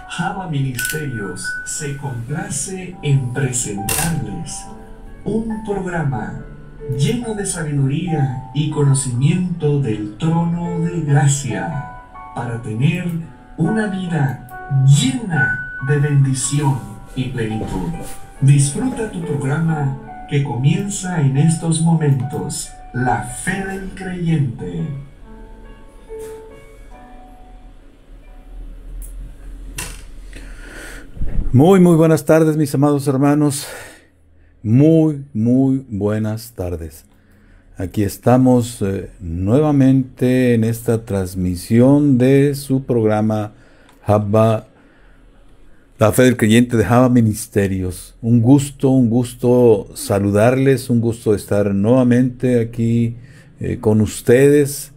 Java Ministerios se complace en presentarles un programa lleno de sabiduría y conocimiento del trono de gracia para tener una vida llena de bendición y plenitud. Disfruta tu programa que comienza en estos momentos, La Fe del Creyente. Muy buenas tardes, mis amados hermanos. Muy buenas tardes. Aquí estamos nuevamente en esta transmisión de su programa Java, La Fe del Creyente de Java Ministerios. Un gusto saludarles, un gusto estar nuevamente aquí con ustedes,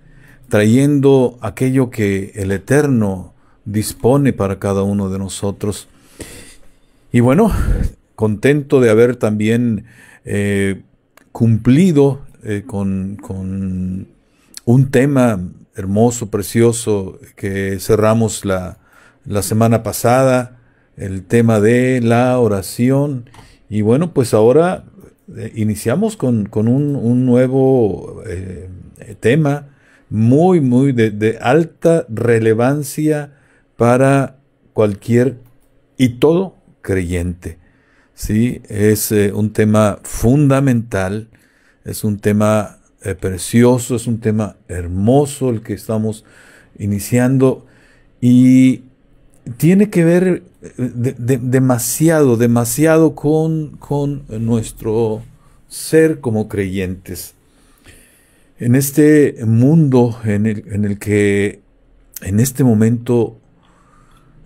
trayendo aquello que el Eterno dispone para cada uno de nosotros. Y bueno, contento de haber también cumplido con un tema hermoso, precioso, que cerramos la semana pasada, el tema de la oración. Y bueno, pues ahora iniciamos con un nuevo tema muy de alta relevancia para cualquier y todo creyente. Sí, es un tema fundamental, es un tema precioso, es un tema hermoso el que estamos iniciando, y tiene que ver demasiado con nuestro ser como creyentes. En este mundo en el que en este momento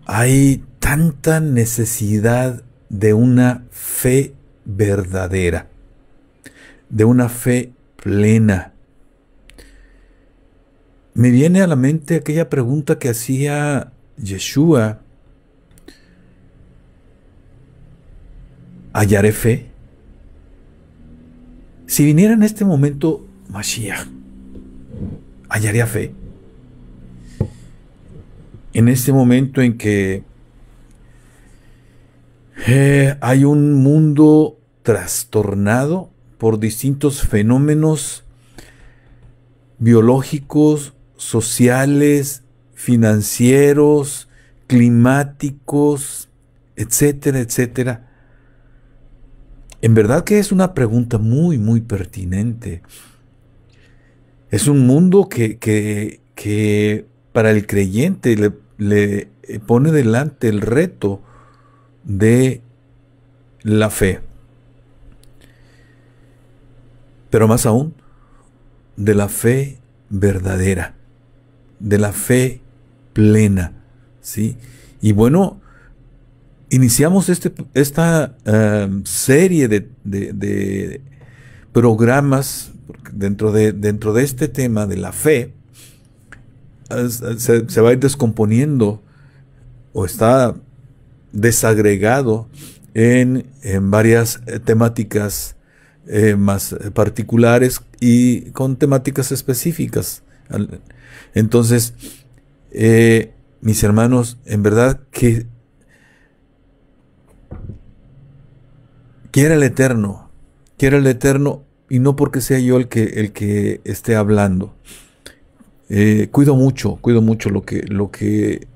hay tanta necesidad de una fe verdadera, de una fe plena. Me viene a la mente aquella pregunta que hacía Yeshua: ¿hallaré fe? Si viniera en este momento Mashiach, ¿hallaría fe? En este momento en que hay un mundo trastornado por distintos fenómenos biológicos, sociales, financieros, climáticos, etcétera. En verdad que es una pregunta muy pertinente. Es un mundo que para el creyente le pone delante el reto de la fe, pero más aún de la fe verdadera, de la fe plena, ¿sí? Y bueno, iniciamos esta serie de programas dentro de este tema de la fe. Se va a ir descomponiendo, o está desagregado en varias temáticas más particulares y con temáticas específicas. Entonces, mis hermanos, en verdad que quiera el Eterno, y no porque sea yo el que esté hablando. Cuido mucho lo que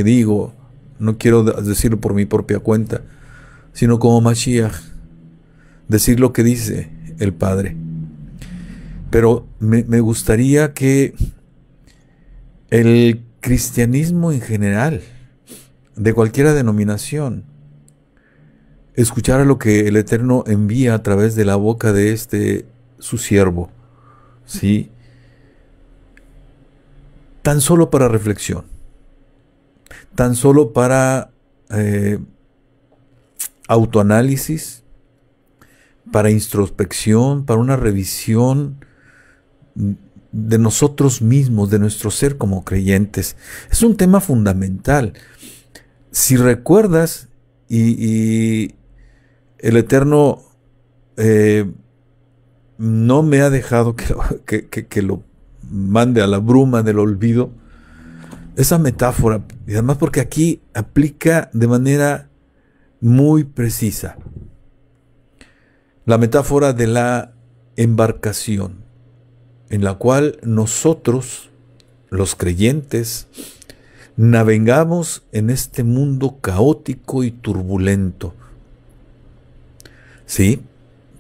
digo. No quiero decirlo por mi propia cuenta, sino como Mashiach, decir lo que dice el Padre. Pero me gustaría que el cristianismo en general, de cualquier denominación, escuchara lo que el Eterno envía a través de la boca de su siervo, ¿sí? Tan solo para reflexión, tan solo para autoanálisis, para introspección, para una revisión de nosotros mismos, de nuestro ser como creyentes. Es un tema fundamental. Si recuerdas, y el Eterno no me ha dejado que lo mande a la bruma del olvido, esa metáfora, y además porque aquí aplica de manera muy precisa la metáfora de la embarcación, en la cual nosotros, los creyentes, navegamos en este mundo caótico y turbulento. Sí,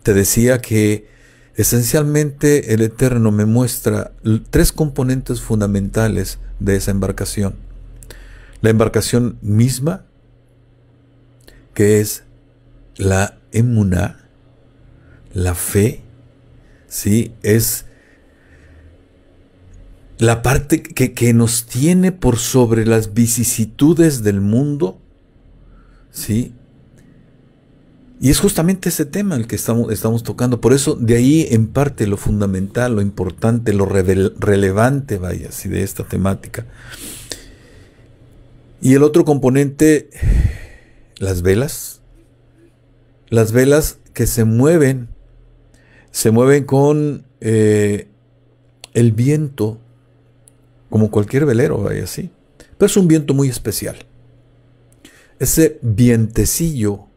te decía que esencialmente el Eterno me muestra tres componentes fundamentales de esa embarcación. La embarcación misma, que es la emuná, la fe, ¿sí? Es la parte que nos tiene por sobre las vicisitudes del mundo, ¿sí? Y es justamente ese tema el que estamos tocando. Por eso, de ahí en parte lo fundamental, lo importante, lo relevante, vaya, ¿sí? De esta temática. Y el otro componente, las velas. Las velas que se mueven con el viento, como cualquier velero, vaya así. Pero es un viento muy especial. Ese vientecillo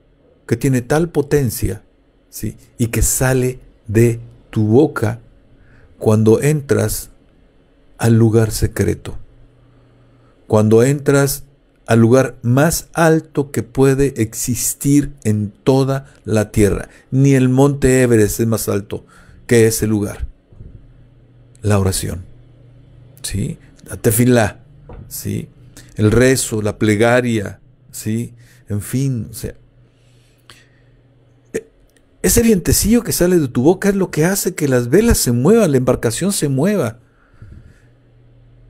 que tiene tal potencia, ¿sí? Y que sale de tu boca cuando entras al lugar secreto. Cuando entras al lugar más alto que puede existir en toda la tierra. Ni el monte Everest es más alto que ese lugar. La oración, ¿sí? La tefilá, ¿sí? El rezo, la plegaria, ¿sí? En fin, o sea, ese vientecillo que sale de tu boca es lo que hace que las velas se muevan, la embarcación se mueva.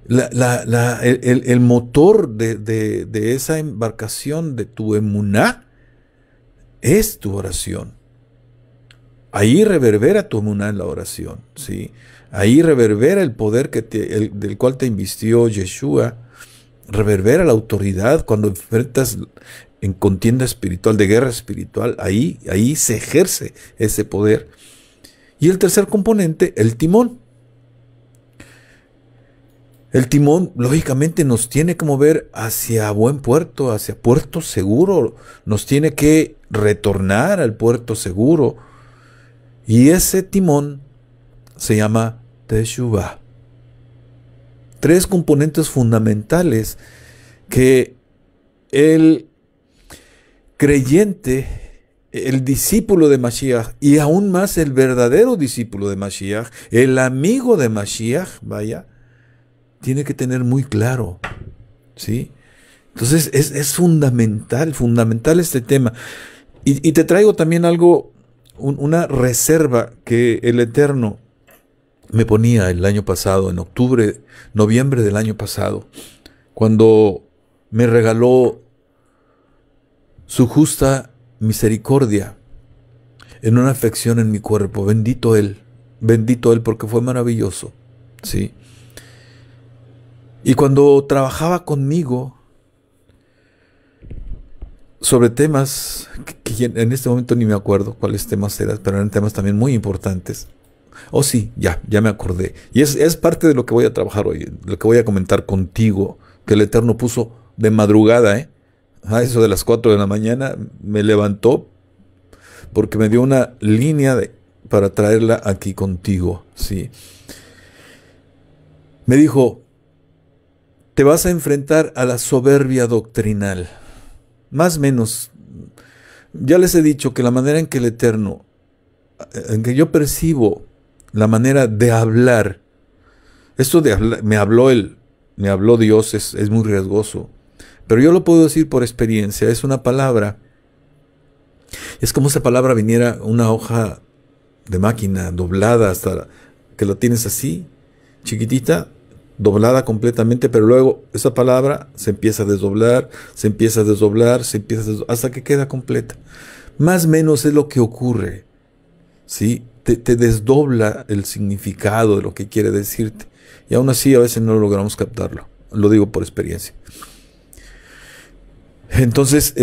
El motor de esa embarcación, de tu emuná, es tu oración. Ahí reverbera tu emuná en la oración, ¿sí? Ahí reverbera el poder del cual te invistió Yeshua, reverbera la autoridad cuando enfrentas en contienda espiritual, de guerra espiritual, ahí se ejerce ese poder. Y el tercer componente, el timón. El timón, lógicamente, nos tiene que mover hacia buen puerto, hacia puerto seguro. Nos tiene que retornar al puerto seguro. Y ese timón se llama Teshuvah. Tres componentes fundamentales que el creyente, el discípulo de Mashiach, y aún más el verdadero discípulo de Mashiach, el amigo de Mashiach, vaya, tiene que tener muy claro, ¿sí? Entonces es fundamental este tema. Y te traigo también algo, una reserva que el Eterno me ponía el año pasado, en noviembre del año pasado, cuando me regaló su justa misericordia en una afección en mi cuerpo. Bendito Él porque fue maravilloso, ¿sí? Y cuando trabajaba conmigo sobre temas que en este momento ni me acuerdo cuáles temas eran, pero eran temas también muy importantes. Oh sí, ya me acordé. Y es parte de lo que voy a trabajar hoy, lo que voy a comentar contigo, que el Eterno puso de madrugada, a eso de las 4 de la mañana, me levantó porque me dio una línea para traerla aquí contigo, ¿sí? Me dijo, te vas a enfrentar a la soberbia doctrinal. Más o menos, ya les he dicho que la manera en que el Eterno, en que yo percibo la manera de hablar, esto de hablar, me habló Dios, es muy riesgoso, pero yo lo puedo decir por experiencia. Es una palabra, es como si esa palabra viniera una hoja de máquina doblada hasta que la tienes así, chiquitita, doblada completamente, pero luego esa palabra se empieza a desdoblar, hasta que queda completa. Más o menos es lo que ocurre, ¿sí? Te desdobla el significado de lo que quiere decirte. Y aún así a veces no logramos captarlo. Lo digo por experiencia. Entonces,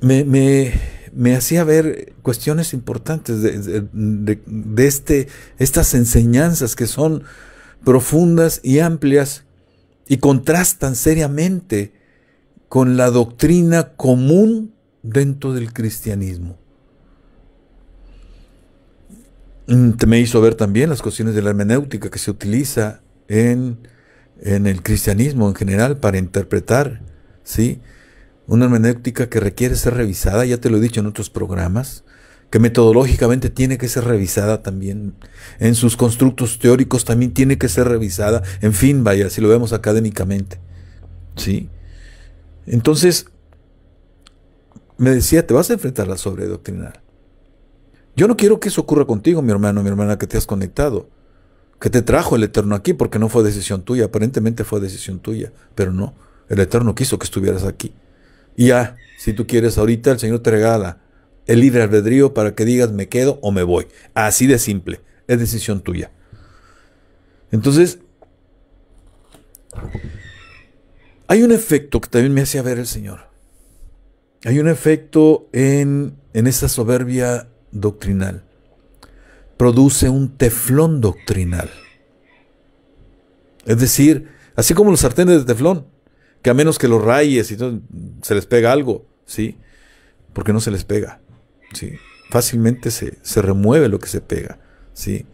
me hacía ver cuestiones importantes de estas enseñanzas que son profundas y amplias y contrastan seriamente con la doctrina común dentro del cristianismo. Me hizo ver también las cuestiones de la hermenéutica que se utiliza en el cristianismo en general para interpretar, ¿sí? Una hermenéutica que requiere ser revisada, ya te lo he dicho en otros programas, que metodológicamente tiene que ser revisada también, en sus constructos teóricos también tiene que ser revisada, en fin, vaya, si lo vemos académicamente, ¿sí? Entonces, me decía, te vas a enfrentar a la sobredoctrinal. Yo no quiero que eso ocurra contigo, mi hermano, mi hermana, que te has conectado, que te trajo el Eterno aquí, porque no fue decisión tuya, aparentemente fue decisión tuya, pero no, el Eterno quiso que estuvieras aquí. Y ya, si tú quieres ahorita, el Señor te regala el libre albedrío para que digas me quedo o me voy. Así de simple, es decisión tuya. Entonces, hay un efecto que también me hacía ver el Señor. Hay un efecto en esa soberbia doctrinal. Produce un teflón doctrinal. Es decir, así como los sartenes de teflón, que a menos que los rayes y todo, se les pega algo, ¿sí? Porque no se les pega, ¿sí? Fácilmente se remueve lo que se pega, ¿sí?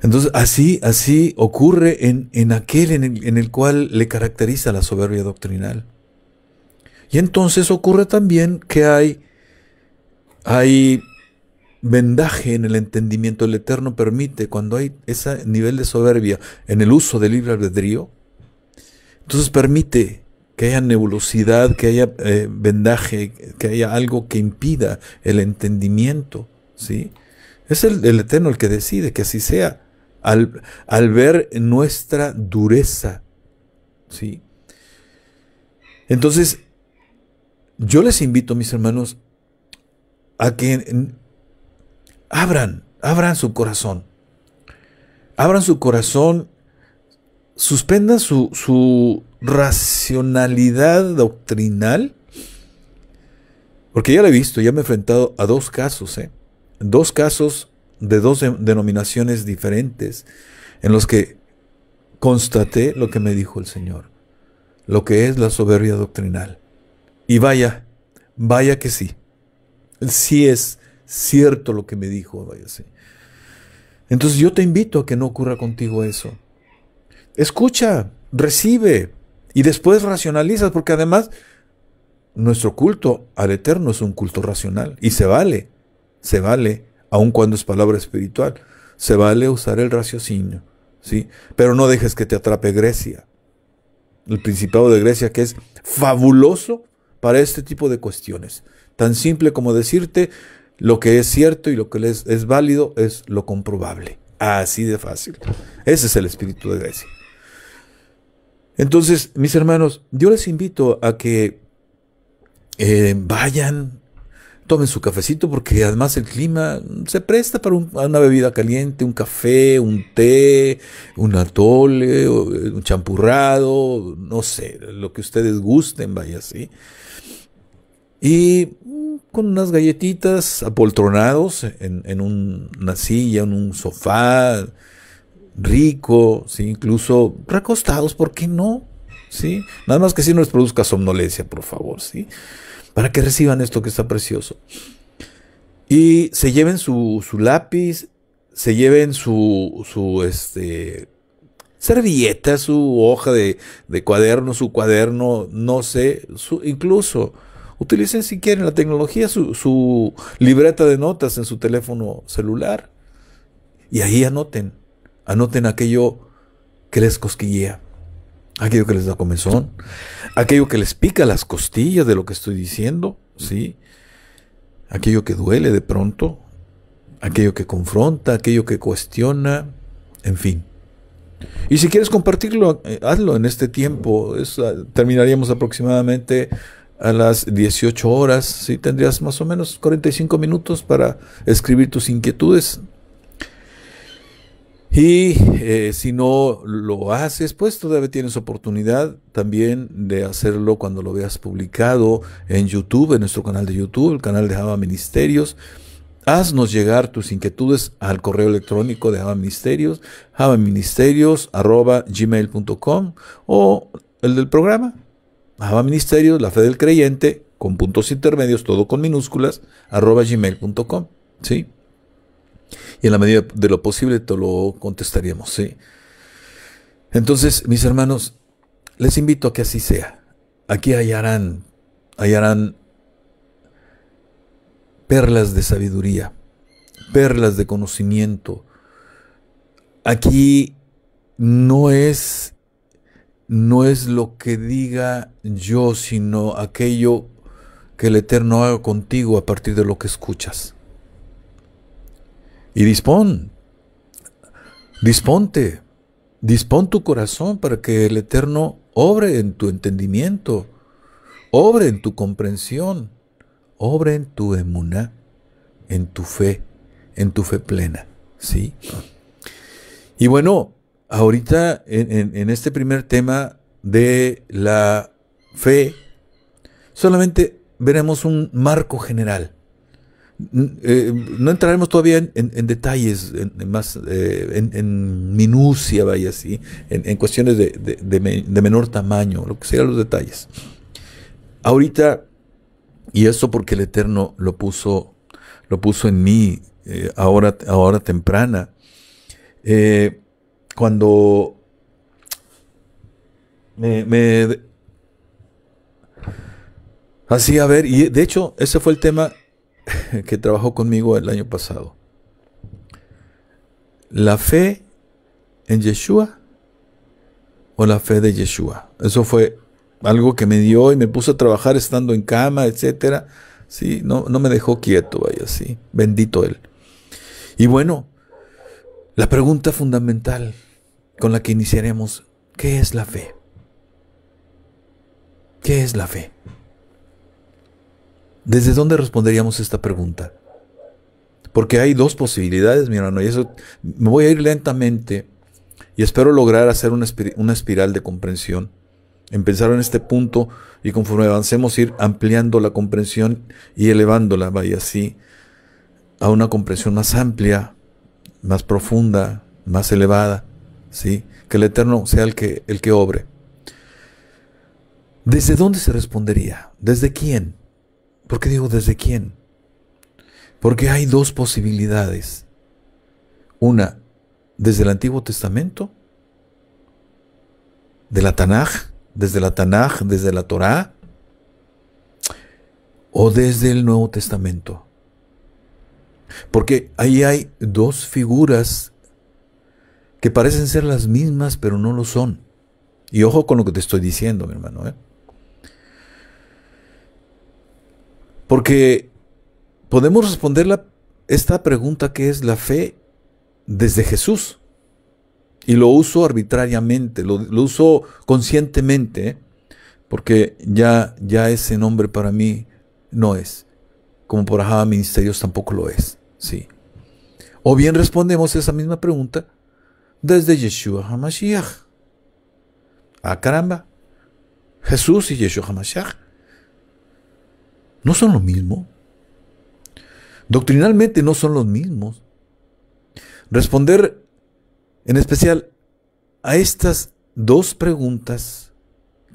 Entonces, así ocurre en aquel en el cual le caracteriza la soberbia doctrinal. Y entonces ocurre también que hay vendaje en el entendimiento. El Eterno permite, cuando hay ese nivel de soberbia en el uso del libre albedrío, entonces permite que haya nebulosidad, que haya vendaje, que haya algo que impida el entendimiento, ¿sí? Es el Eterno el que decide que así sea, al ver nuestra dureza, ¿sí? Entonces, yo les invito, mis hermanos, a que abran su corazón. Abran su corazón, suspendan su racionalidad doctrinal, porque ya lo he visto, ya me he enfrentado a dos casos, dos casos de dos denominaciones diferentes, en los que constaté lo que me dijo el Señor, lo que es la soberbia doctrinal. Y vaya que sí es cierto lo que me dijo, vaya, sí. Entonces yo te invito a que no ocurra contigo eso. Escucha, recibe y después racionalizas, porque además nuestro culto al Eterno es un culto racional y se vale, aun cuando es palabra espiritual, se vale usar el raciocinio, ¿sí? Pero no dejes que te atrape Grecia, el Principado de Grecia, que es fabuloso para este tipo de cuestiones. Tan simple como decirte lo que es cierto y lo que es válido es lo comprobable. Así de fácil. Ese es el espíritu de Grecia. Entonces, mis hermanos, yo les invito a que vayan, tomen su cafecito, porque además el clima se presta para una bebida caliente, un café, un té, un atole, un champurrado, no sé, lo que ustedes gusten, vaya así. Y con unas galletitas, apoltronados en una silla, en un sofá rico, ¿sí? Incluso recostados, ¿por qué no? ¿Sí? Nada más que si no les produzca somnolencia, por favor, ¿sí? Para que reciban esto que está precioso. Y se lleven su lápiz, se lleven su servilleta, su hoja de cuaderno, su cuaderno, no sé, incluso utilicen, si quieren, la tecnología, su libreta de notas en su teléfono celular. Y ahí anoten aquello que les cosquillea, aquello que les da comezón, aquello que les pica las costillas de lo que estoy diciendo, ¿sí? Aquello que duele de pronto, aquello que confronta, aquello que cuestiona, en fin. Y si quieres compartirlo, hazlo en este tiempo. Terminaríamos aproximadamente a las 18 horas, ¿sí? Tendrías más o menos 45 minutos para escribir tus inquietudes. Y si no lo haces, pues todavía tienes oportunidad también de hacerlo cuando lo veas publicado en YouTube, en nuestro canal de YouTube, el canal de Java Ministerios. Haznos llegar tus inquietudes al correo electrónico de Javaministerios, javaministerios@gmail.com, o el del programa, Javaministerios, la fe del creyente, con puntos intermedios, todo con minúsculas, @gmail.com, ¿sí? Y en la medida de lo posible te lo contestaríamos, ¿sí? Entonces, mis hermanos, les invito a que así sea. Aquí hallarán perlas de sabiduría, perlas de conocimiento. Aquí no es lo que diga yo, sino aquello que el Eterno haga contigo a partir de lo que escuchas. Y dispón tu corazón para que el Eterno obre en tu entendimiento, obre en tu comprensión, obre en tu emuná, en tu fe plena, ¿sí? Y bueno, ahorita en este primer tema de la fe, solamente veremos un marco general. No entraremos todavía en detalles, en minucia, vaya así, en cuestiones de menor tamaño, lo que sean los detalles. Ahorita, y esto porque el Eterno lo puso en mí ahora temprana, cuando me hacía ver, y de hecho ese fue el tema que trabajó conmigo el año pasado. ¿La fe en Yeshua o la fe de Yeshua? Eso fue algo que me dio y me puso a trabajar estando en cama, etcétera. Sí, no me dejó quieto, vaya, sí. Bendito Él. Y bueno, la pregunta fundamental con la que iniciaremos: ¿qué es la fe? ¿Qué es la fe? ¿Desde dónde responderíamos esta pregunta? Porque hay dos posibilidades, mi hermano, y eso me voy a ir lentamente y espero lograr hacer una espiral de comprensión. Empezar en este punto y conforme avancemos ir ampliando la comprensión y elevándola, vaya así, a una comprensión más amplia, más profunda, más elevada, ¿sí? Que el Eterno sea el que obre. ¿Desde dónde se respondería? ¿Desde quién? ¿Por qué digo desde quién? Porque hay dos posibilidades. Una, desde el Antiguo Testamento, de la Tanaj, desde la Torá, o desde el Nuevo Testamento. Porque ahí hay dos figuras que parecen ser las mismas, pero no lo son. Y ojo con lo que te estoy diciendo, mi hermano, ¿eh? Porque podemos responder esta pregunta, que es la fe, desde Jesús. Y lo uso arbitrariamente, lo uso conscientemente, ¿eh? Porque ya ese nombre para mí no es. Como por Javaministerios tampoco lo es, ¿sí? O bien respondemos esa misma pregunta desde Yeshua HaMashiach. Ah, caramba. Jesús y Yeshua HaMashiach no son lo mismo. Doctrinalmente no son los mismos. Responder en especial a estas dos preguntas,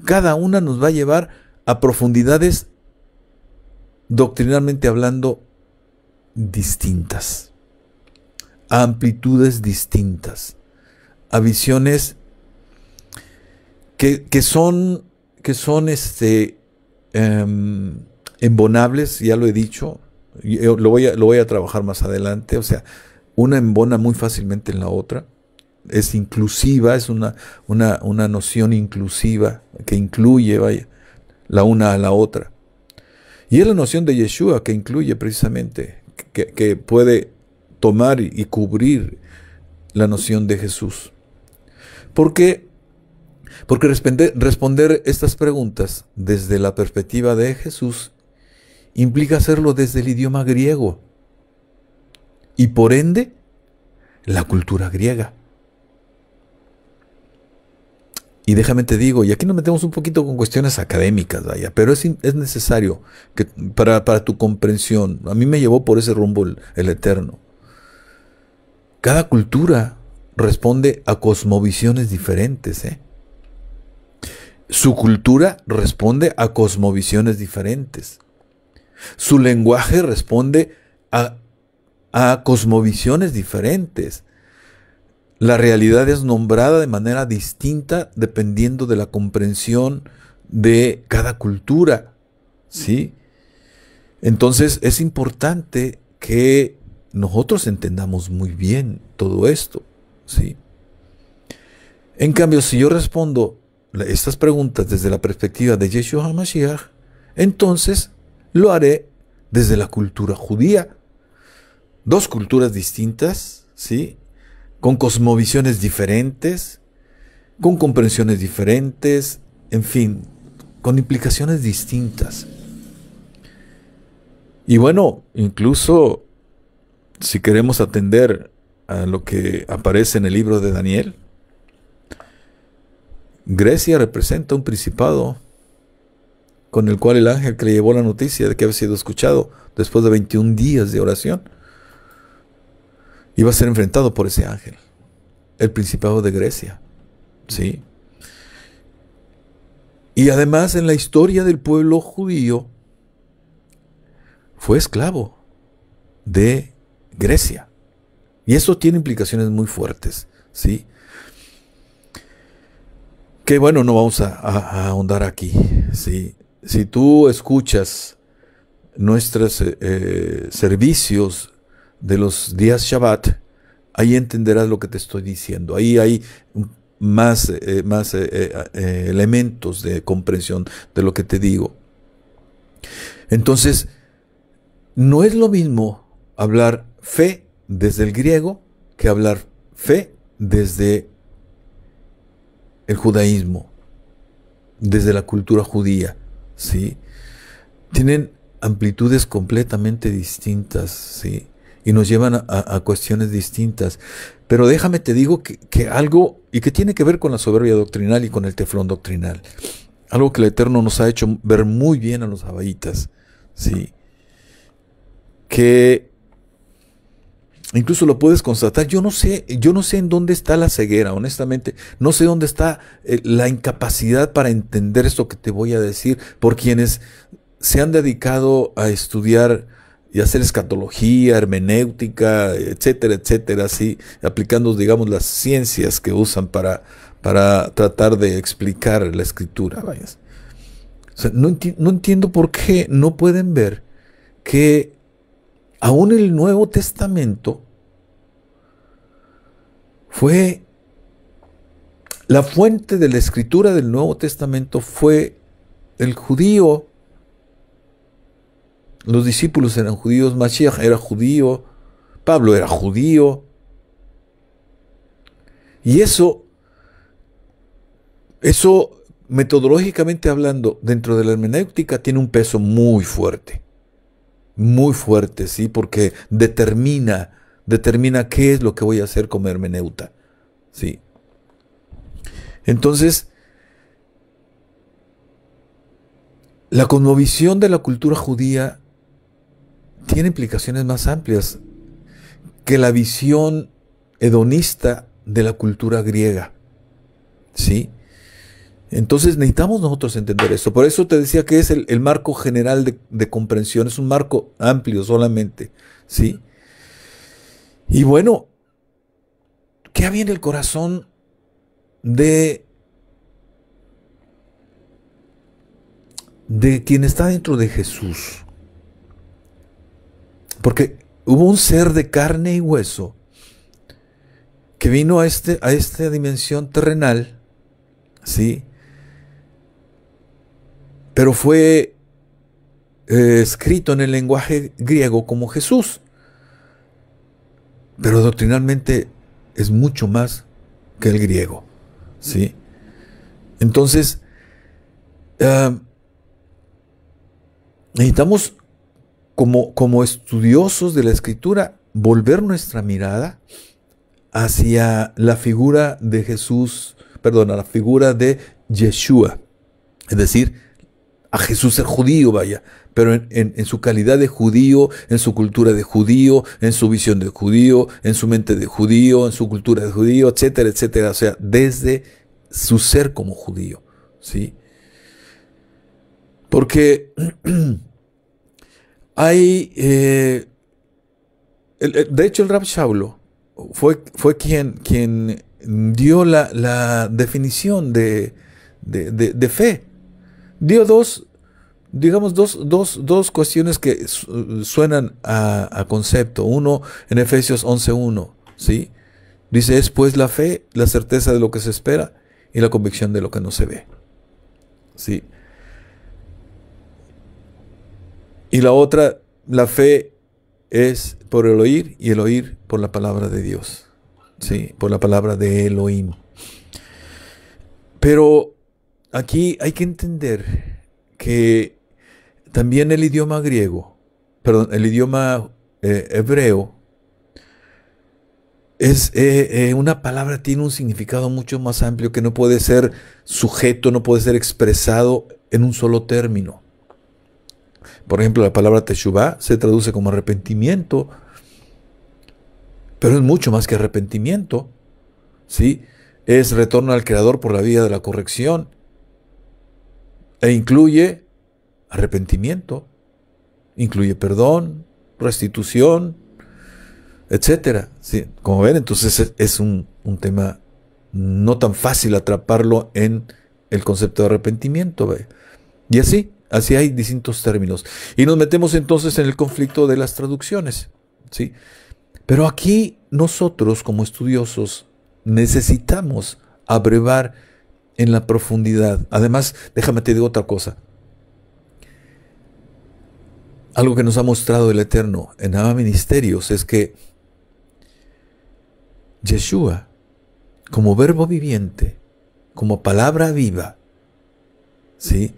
cada una nos va a llevar a profundidades doctrinalmente hablando distintas, a amplitudes distintas, a visiones que son embonables, ya lo he dicho, lo voy a trabajar más adelante. O sea, una embona muy fácilmente en la otra, es inclusiva, es una noción inclusiva que incluye, vaya, la una a la otra. Y es la noción de Yeshua que incluye precisamente, que puede tomar y cubrir la noción de Jesús. Porque responder estas preguntas desde la perspectiva de Jesús implica hacerlo desde el idioma griego y por ende la cultura griega. Y déjame te digo, y aquí nos metemos un poquito con cuestiones académicas, vaya, pero es necesario que, para tu comprensión. A mí me llevó por ese rumbo el Eterno. Cada cultura responde a cosmovisiones diferentes, ¿eh? Su cultura responde a cosmovisiones diferentes. Su lenguaje responde a cosmovisiones diferentes. La realidad es nombrada de manera distinta dependiendo de la comprensión de cada cultura, ¿sí? Entonces es importante que nosotros entendamos muy bien todo esto, ¿sí? En cambio, si yo respondo estas preguntas desde la perspectiva de Yeshua HaMashiach, entonces lo haré desde la cultura judía. Dos culturas distintas, ¿sí? Con cosmovisiones diferentes, con comprensiones diferentes, en fin, con implicaciones distintas. Y bueno, incluso si queremos atender a lo que aparece en el libro de Daniel, Grecia representa un principado con el cual el ángel que le llevó la noticia de que había sido escuchado después de 21 días de oración, iba a ser enfrentado por ese ángel, el principado de Grecia, ¿sí? Y además en la historia del pueblo judío fue esclavo de Grecia. Y eso tiene implicaciones muy fuertes, ¿sí? Que bueno, no vamos a ahondar aquí, ¿sí? Si tú escuchas nuestros servicios de los días Shabbat, ahí entenderás lo que te estoy diciendo. Ahí hay más elementos de comprensión de lo que te digo. Entonces, no es lo mismo hablar fe desde el griego que hablar fe desde el judaísmo, desde la cultura judía, ¿sí? Tienen amplitudes completamente distintas, ¿sí? Y nos llevan a cuestiones distintas. Pero déjame te digo que algo, y que tiene que ver con la soberbia doctrinal y con el teflón doctrinal, algo que el Eterno nos ha hecho ver muy bien a los abaitas, ¿sí? Que incluso lo puedes constatar. Yo no sé en dónde está la ceguera, honestamente. No sé dónde está la incapacidad para entender esto que te voy a decir por quienes se han dedicado a estudiar y hacer escatología, hermenéutica, etcétera, etcétera, así, aplicando, digamos, las ciencias que usan para tratar de explicar la escritura. Vaya. O sea, no entiendo por qué no pueden ver que aún el Nuevo Testamento fue la fuente de la escritura del Nuevo Testamento, fue el judío. Los discípulos eran judíos, Mashiach era judío, Pablo era judío. Y eso metodológicamente hablando, dentro de la hermenéutica tiene un peso muy fuerte, ¿sí? Porque determina qué es lo que voy a hacer como hermeneuta, ¿sí? Entonces, la cosmovisión de la cultura judía tiene implicaciones más amplias que la visión hedonista de la cultura griega, ¿sí? Entonces necesitamos nosotros entender esto. Por eso te decía que es el marco general de comprensión, es un marco amplio solamente, ¿sí? Y bueno, ¿qué había en el corazón de quien está dentro de Jesús? Porque hubo un ser de carne y hueso que vino a esta dimensión terrenal, ¿sí? Pero fue escrito en el lenguaje griego como Jesús. Pero doctrinalmente es mucho más que el griego, ¿sí? Entonces, necesitamos, como estudiosos de la Escritura, volver nuestra mirada hacia la figura de Jesús la figura de Yeshua, es decir, a Jesús el judío, vaya, pero en su calidad de judío, en su cultura de judío, en su visión de judío, en su mente de judío, en su cultura de judío, etcétera, etcétera, o sea, desde su ser como judío, ¿sí? Porque hay, de hecho el Rav Shaulo fue quien dio la definición de fe. Dio dos cuestiones que suenan a concepto. Uno en Efesios 11:1, ¿sí? Dice, es pues la fe, la certeza de lo que se espera y la convicción de lo que no se ve, ¿sí? Y la otra, la fe es por el oír y el oír por la palabra de Dios, ¿sí? Por la palabra de Elohim. Pero aquí hay que entender que también el idioma hebreo, es una palabra, tiene un significado mucho más amplio que no puede ser sujeto, no puede ser expresado en un solo término. Por ejemplo, la palabra teshuvah se traduce como arrepentimiento, pero es mucho más que arrepentimiento, ¿sí? Es retorno al Creador por la vía de la corrección e incluye arrepentimiento, incluye perdón, restitución, etcétera, ¿sí? Como ven, entonces es un tema no tan fácil atraparlo en el concepto de arrepentimiento, ¿ve? Y así hay distintos términos. Y nos metemos entonces en el conflicto de las traducciones, ¿sí? Pero aquí nosotros como estudiosos necesitamos abrevar en la profundidad. Además, déjame te digo otra cosa. Algo que nos ha mostrado el Eterno en Abba Ministerios es que Yeshua, como verbo viviente, como palabra viva, ¿sí?,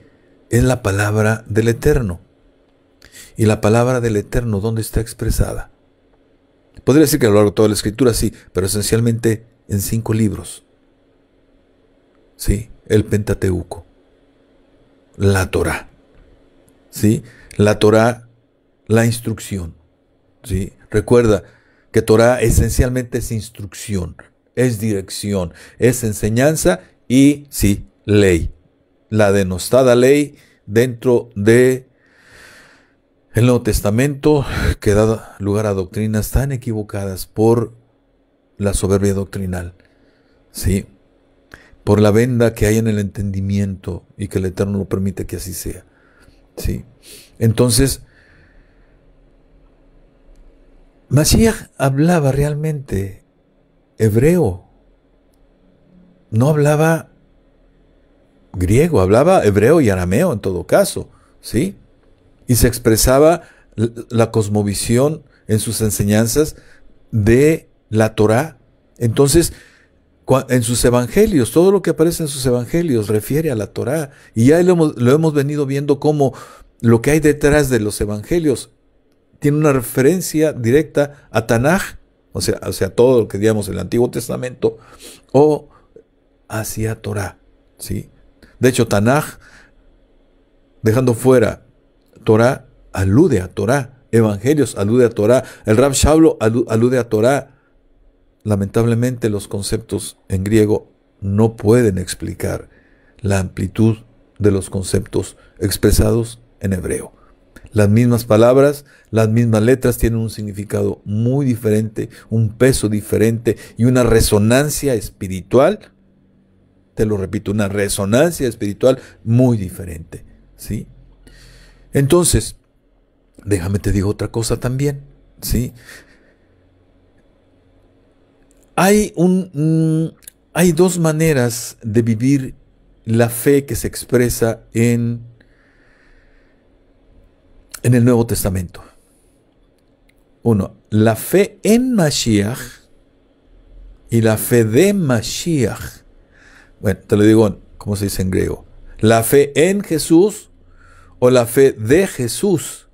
es la palabra del Eterno. Y la palabra del Eterno, ¿dónde está expresada? Podría decir que a lo largo de toda la Escritura, sí, pero esencialmente en 5 libros. Sí, el Pentateuco, la Torá, ¿sí? La Torá, la instrucción, ¿sí? Recuerda que Torá esencialmente es instrucción, es dirección, es enseñanza y, sí, ley. La denostada ley dentro de el Nuevo Testamento que da lugar a doctrinas tan equivocadas por la soberbia doctrinal, ¿sí?, por la venda que hay en el entendimiento y que el Eterno lo permite que así sea, ¿sí? Entonces, Mashiach hablaba realmente hebreo, no hablaba griego, hablaba hebreo y arameo en todo caso, ¿sí? Y se expresaba la cosmovisión en sus enseñanzas de la Torá. Entonces, en sus evangelios, todo lo que aparece en sus evangelios refiere a la Torá. Y ya lo hemos venido viendo como lo que hay detrás de los evangelios tiene una referencia directa a Tanaj, o sea, todo lo que digamos el Antiguo Testamento, o hacia Torá, ¿sí? De hecho, Tanaj, dejando fuera Torá, alude a Torá. Evangelios alude a Torá. El Rav Shaulo alude a Torá. Lamentablemente los conceptos en griego no pueden explicar la amplitud de los conceptos expresados en hebreo. Las mismas palabras, las mismas letras tienen un significado muy diferente, un peso diferente y una resonancia espiritual, te lo repito, una resonancia espiritual muy diferente, ¿sí? Entonces, déjame te digo otra cosa también, ¿sí? Hay 2 maneras de vivir la fe que se expresa en el Nuevo Testamento. 1, la fe en Mashiach y la fe de Mashiach. Bueno, te lo digo como se dice en griego. La fe en Jesús o la fe de Jesús.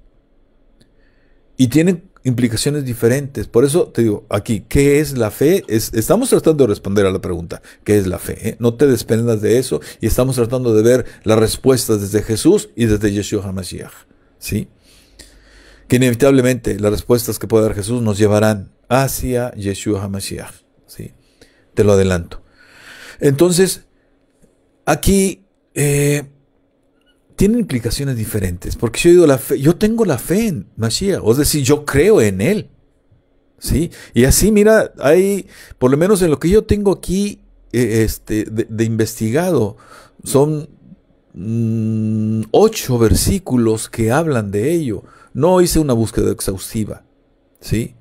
Y tienen implicaciones diferentes. Por eso te digo, aquí, ¿qué es la fe? Estamos tratando de responder a la pregunta, ¿qué es la fe? No te desprendas de eso, y estamos tratando de ver las respuestas desde Jesús y desde Yeshua HaMashiach, ¿sí? Que inevitablemente las respuestas que puede dar Jesús nos llevarán hacia Yeshua HaMashiach, ¿sí? Te lo adelanto. Entonces, aquí tiene implicaciones diferentes, porque yo tengo la fe en Mashiach, es decir, yo creo en él, ¿sí? Y así, mira, hay, por lo menos en lo que yo tengo aquí de investigado, son 8 versículos que hablan de ello. No hice una búsqueda exhaustiva, ¿sí?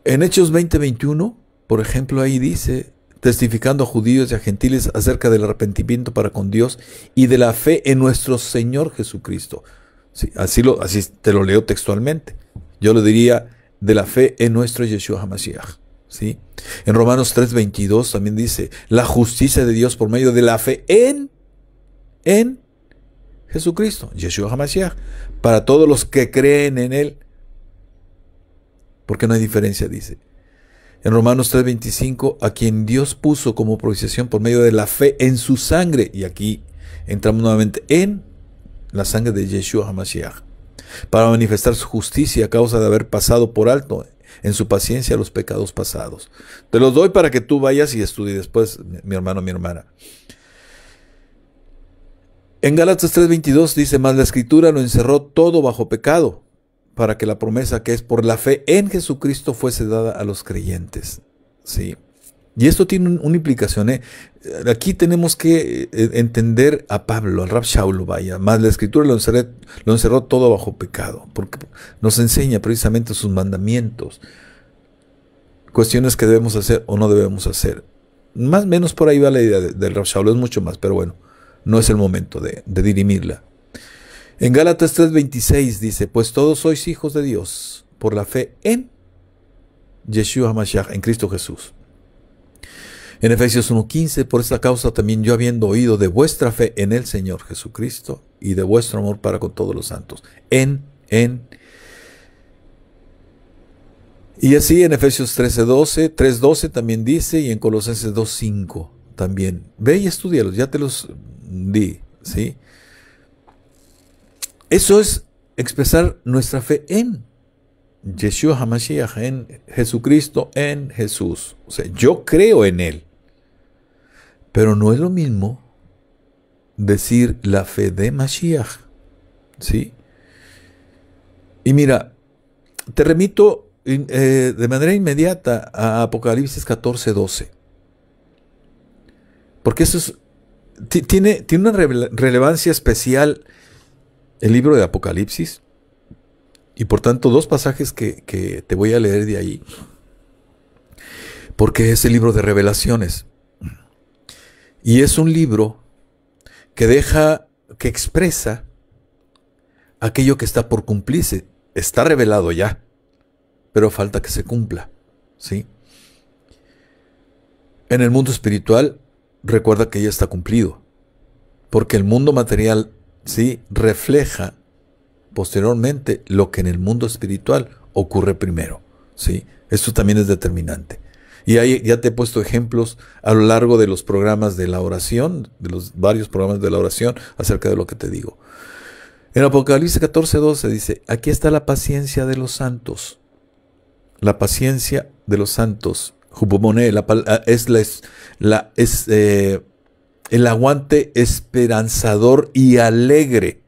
En Hechos 20:21, por ejemplo, ahí dice, testificando a judíos y a gentiles acerca del arrepentimiento para con Dios y de la fe en nuestro Señor Jesucristo. Sí, así te lo leo textualmente. Yo lo diría, de la fe en nuestro Yeshua HaMashiach, ¿sí? En Romanos 3:22 también dice, la justicia de Dios por medio de la fe en Jesucristo, Yeshua HaMashiach, para todos los que creen en él. Porque no hay diferencia, dice. En Romanos 3:25, a quien Dios puso como propiciación por medio de la fe en su sangre. Y aquí entramos nuevamente en la sangre de Yeshua HaMashiach, para manifestar su justicia a causa de haber pasado por alto en su paciencia los pecados pasados. Te los doy para que tú vayas y estudies después, mi hermano, mi hermana. En Gálatas 3:22 dice, mas la Escritura lo encerró todo bajo pecado, para que la promesa que es por la fe en Jesucristo fuese dada a los creyentes, ¿sí? Y esto tiene una implicación, ¿eh? Aquí tenemos que entender a Pablo, al Rab Shaul, vaya, más la Escritura lo encerró todo bajo pecado, porque nos enseña precisamente sus mandamientos, cuestiones que debemos hacer o no debemos hacer. Más o menos por ahí va la idea del Rab Shaul, es mucho más, pero bueno, no es el momento de dirimirla. En Gálatas 3:26 dice, pues todos sois hijos de Dios por la fe en Yeshua HaMashiach, en Cristo Jesús. En Efesios 1:15, por esta causa también yo, habiendo oído de vuestra fe en el Señor Jesucristo y de vuestro amor para con todos los santos. Y así en Efesios 3:12 también dice, y en Colosenses 2:5 también. Ve y estúdialos, ya te los di, ¿sí? Eso es expresar nuestra fe en Yeshua HaMashiach, en Jesucristo, en Jesús. O sea, yo creo en él. Pero no es lo mismo decir la fe de Mashiach, ¿sí? Y mira, te remito de manera inmediata a Apocalipsis 14:12. Porque eso tiene una relevancia especial el libro de Apocalipsis, y por tanto 2 pasajes que te voy a leer de ahí, porque es el libro de revelaciones, y es un libro que expresa aquello que está por cumplirse. Está revelado ya, pero falta que se cumpla, ¿sí? En el mundo espiritual, recuerda que ya está cumplido, porque el mundo material, sí, refleja posteriormente lo que en el mundo espiritual ocurre primero, ¿sí? Esto también es determinante. Y ahí ya te he puesto ejemplos a lo largo de los programas de la oración, de los varios programas de la oración, acerca de lo que te digo. En Apocalipsis 14:12 dice, aquí está la paciencia de los santos. La paciencia de los santos. Jubomone, es el aguante esperanzador y alegre,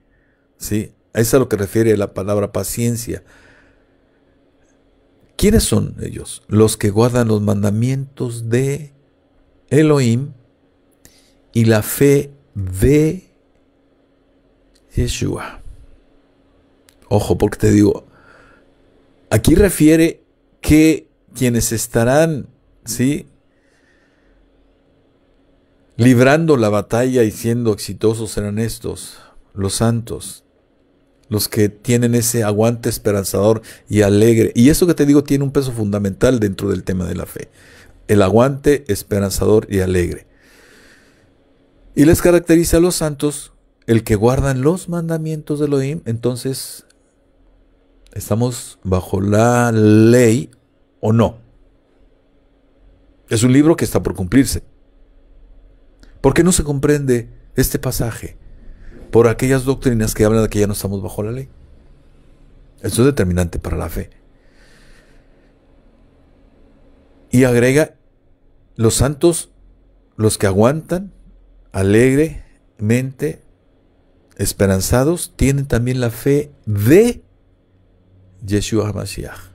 ¿sí? A eso es a lo que refiere la palabra paciencia. ¿Quiénes son ellos? Los que guardan los mandamientos de Elohim y la fe de Yeshua. Ojo, porque te digo, aquí refiere que quienes estarán, ¿sí?, librando la batalla y siendo exitosos serán estos, los santos, los que tienen ese aguante esperanzador y alegre. Y eso que te digo tiene un peso fundamental dentro del tema de la fe. El aguante esperanzador y alegre. Y les caracteriza a los santos el que guardan los mandamientos de Elohim. Entonces, ¿Estamos bajo la ley o no? Es un libro que está por cumplirse. ¿Por qué no se comprende este pasaje? Por aquellas doctrinas que hablan de que ya no estamos bajo la ley. Esto es determinante para la fe. Y agrega, los santos, los que aguantan alegremente, esperanzados, tienen también la fe de Yeshua HaMashiach.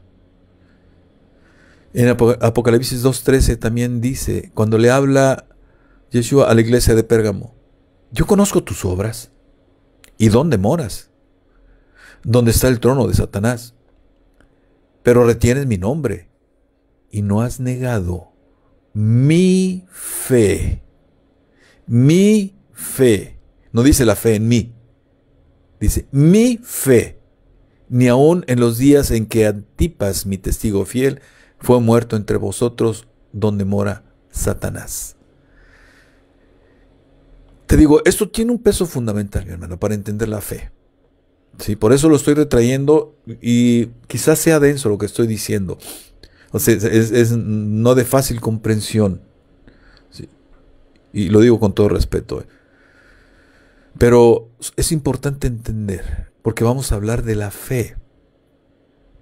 En Apocalipsis 2:13 también dice, cuando le habla Yeshua a la iglesia de Pérgamo, yo conozco tus obras y dónde moras, dónde está el trono de Satanás, pero retienes mi nombre y no has negado mi fe. Mi fe. No dice la fe en mí, dice mi fe. Ni aun en los días en que Antipas, mi testigo fiel, fue muerto entre vosotros, donde mora Satanás. Te digo, esto tiene un peso fundamental, mi hermano, para entender la fe. ¿Sí? Por eso lo estoy retrayendo y quizás sea denso lo que estoy diciendo. O sea, es no de fácil comprensión. ¿Sí? Y lo digo con todo respeto. Pero es importante entender, porque vamos a hablar de la fe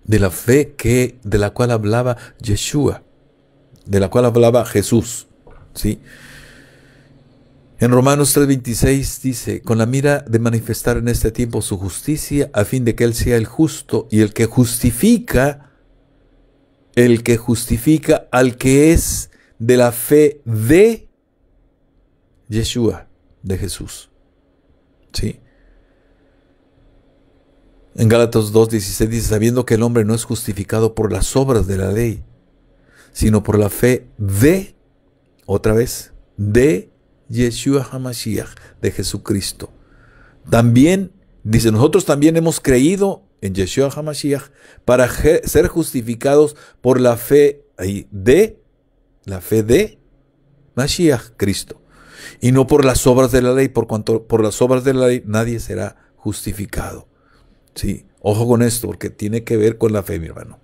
de la cual hablaba Yeshua, de la cual hablaba Jesús, ¿sí? En Romanos 3:26 dice, con la mira de manifestar en este tiempo su justicia, a fin de que Él sea el justo y el que justifica al que es de la fe de Yeshua, de Jesús, ¿sí? En Gálatas 2:16 dice, sabiendo que el hombre no es justificado por las obras de la ley, sino por la fe de, otra vez, de Yeshua HaMashiach, de Jesucristo. También, dice, nosotros también hemos creído en Yeshua HaMashiach para ser justificados por la fe de Mashiach, Cristo. Y no por las obras de la ley, por cuanto por las obras de la ley nadie será justificado. Sí, ojo con esto, porque tiene que ver con la fe, mi hermano.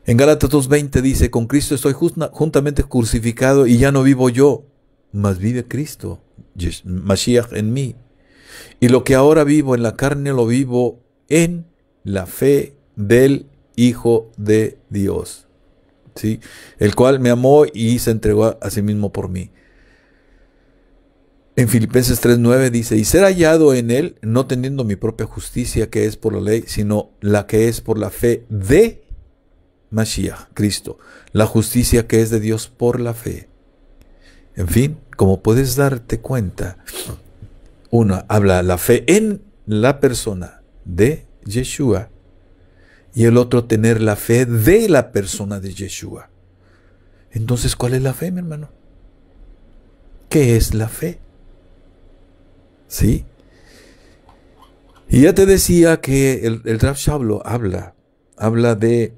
En Gálatas 2:20 dice, con Cristo estoy juntamente crucificado y ya no vivo yo, mas vive Cristo, Mashiach en mí. Y lo que ahora vivo en la carne lo vivo en la fe del Hijo de Dios, ¿sí? El cual me amó y se entregó a sí mismo por mí. En Filipenses 3:9 dice, y ser hallado en Él, no teniendo mi propia justicia que es por la ley, sino la que es por la fe de Mashiach, Cristo, la justicia que es de Dios por la fe. En fin, como puedes darte cuenta, uno habla la fe en la persona de Yeshua y el otro tener la fe de la persona de Yeshua. Entonces, ¿cuál es la fe, mi hermano? ¿Qué es la fe? ¿Sí? Y ya te decía que el Rav Shablo habla de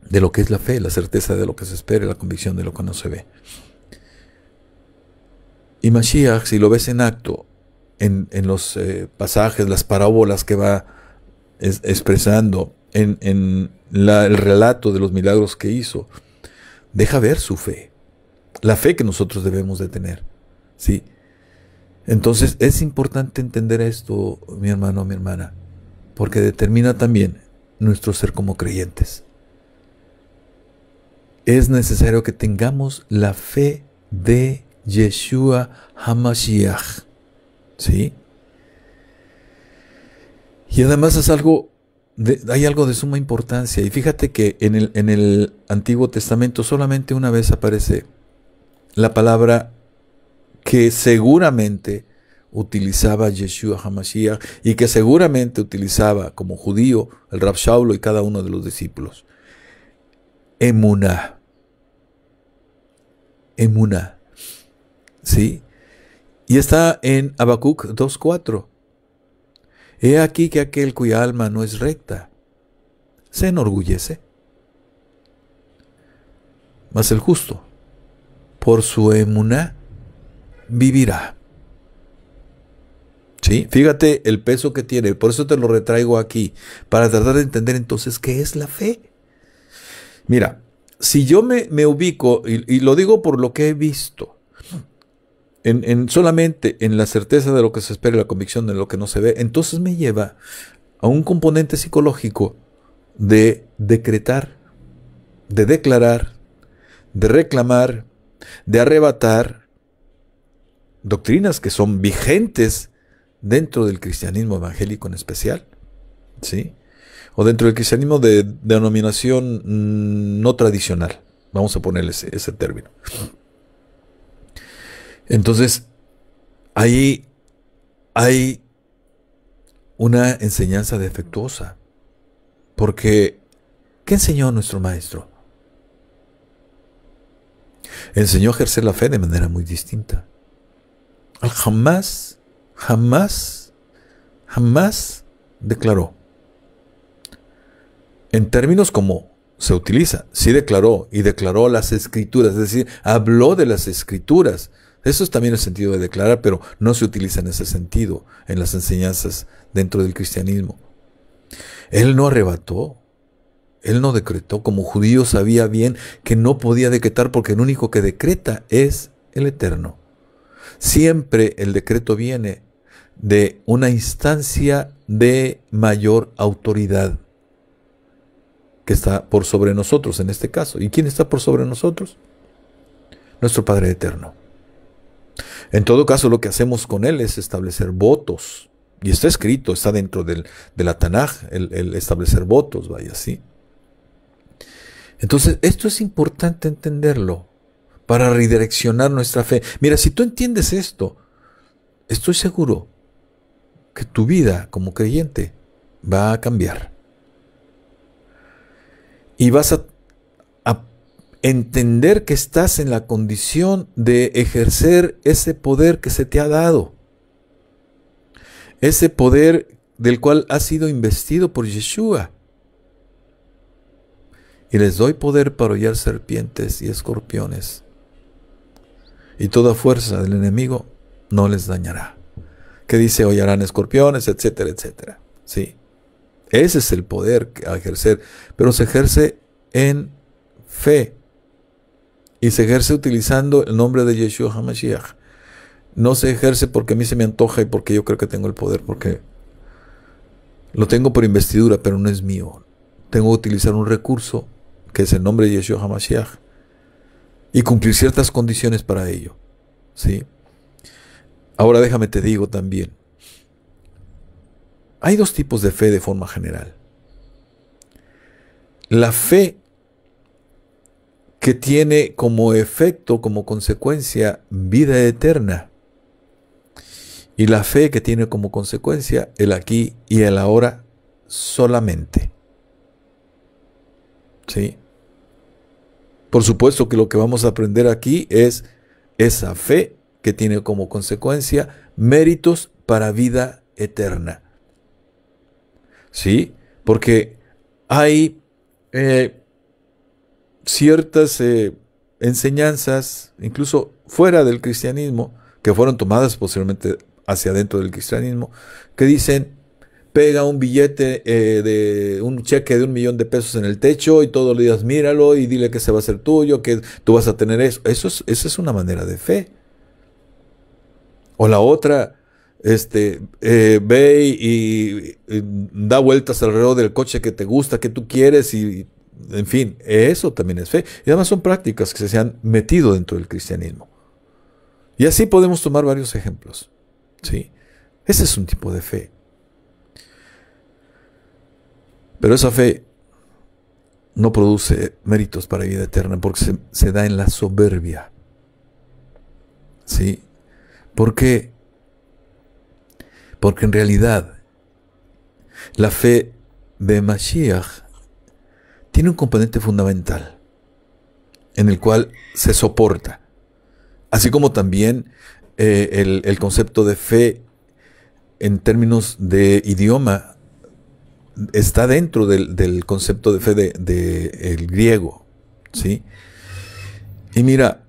lo que es la fe, la certeza de lo que se espera, la convicción de lo que no se ve. Y Mashiach, si lo ves en acto, en los pasajes, las parábolas que va expresando, en el relato de los milagros que hizo, deja ver su fe, la fe que nosotros debemos de tener, ¿sí? Entonces es importante entender esto, mi hermano, mi hermana, porque determina también nuestro ser como creyentes. Es necesario que tengamos la fe de Yeshua HaMashiach, ¿sí? Y además hay algo de suma importancia. Y fíjate que en el Antiguo Testamento solamente una vez aparece la palabra que seguramente utilizaba Yeshua HaMashiach y que seguramente utilizaba como judío el Rav Shablo y cada uno de los discípulos. Emuná. Emuná. ¿Sí? Y está en Habacuc 2:4. He aquí que aquel cuya alma no es recta se enorgullece, mas el justo por su emuná vivirá. ¿Sí? Fíjate el peso que tiene. Por eso te lo retraigo aquí, para tratar de entender entonces qué es la fe. Mira, si yo me ubico, y lo digo por lo que he visto, solamente en la certeza de lo que se espera y la convicción de lo que no se ve, entonces me lleva a un componente psicológico de decretar, de declarar, de reclamar, de arrebatar doctrinas que son vigentes dentro del cristianismo evangélico en especial, ¿sí? O dentro del cristianismo de denominación no tradicional, vamos a ponerle ese término. Entonces, ahí hay una enseñanza defectuosa, porque ¿qué enseñó nuestro maestro? Enseñó a ejercer la fe de manera muy distinta. Él jamás declaró, en términos como se utiliza, sí declaró, y declaró las escrituras, es decir, habló de las escrituras. Eso es también el sentido de declarar, pero no se utiliza en ese sentido en las enseñanzas dentro del cristianismo. Él no arrebató, él no decretó. Como judío sabía bien que no podía decretar, porque el único que decreta es el Eterno. Siempre el decreto viene de una instancia de mayor autoridad que está por sobre nosotros en este caso. ¿Y quién está por sobre nosotros? Nuestro Padre Eterno. En todo caso, lo que hacemos con Él es establecer votos. Y está escrito, está dentro de la Tanaj, el establecer votos, vaya, ¿sí? Entonces, esto es importante entenderlo para redireccionar nuestra fe. Mira, si tú entiendes esto, estoy seguro que tu vida como creyente va a cambiar. Y vas a entender que estás en la condición de ejercer ese poder que se te ha dado. Ese poder del cual has sido investido por Yeshua. Y les doy poder para hollar serpientes y escorpiones. Y toda fuerza del enemigo no les dañará. Que dice, hollarán escorpiones, etcétera, etcétera. Sí. Ese es el poder a ejercer. Pero se ejerce en fe. Y se ejerce utilizando el nombre de Yeshua HaMashiach. No se ejerce porque a mí se me antoja y porque yo creo que tengo el poder, porque lo tengo por investidura, pero no es mío. Tengo que utilizar un recurso, que es el nombre de Yeshua HaMashiach, y cumplir ciertas condiciones para ello. ¿Sí? Ahora déjame te digo también. Hay dos tipos de fe de forma general. La fe que tiene como efecto, como consecuencia, vida eterna. Y la fe que tiene como consecuencia el aquí y el ahora solamente. ¿Sí? Por supuesto que lo que vamos a aprender aquí es esa fe que tiene como consecuencia méritos para vida eterna. ¿Sí? Porque hay ciertas enseñanzas, incluso fuera del cristianismo, que fueron tomadas posteriormente hacia adentro del cristianismo, que dicen, pega un billete de un cheque de $1,000,000 en el techo y todos los días míralo y dile que se va a ser tuyo, que tú vas a tener eso. Esa es una manera de fe. O la otra, ve y da vueltas alrededor del coche que te gusta, que tú quieres, y en fin, eso también es fe. Y además son prácticas que se han metido dentro del cristianismo. Y así podemos tomar varios ejemplos. ¿Sí? Ese es un tipo de fe. Pero esa fe no produce méritos para vida eterna porque se da en la soberbia. ¿Sí? ¿Por qué? Porque en realidad la fe de Mashiach tiene un componente fundamental en el cual se soporta. Así como también el concepto de fe en términos de idioma está dentro del concepto de fe del griego, ¿sí? Y mira,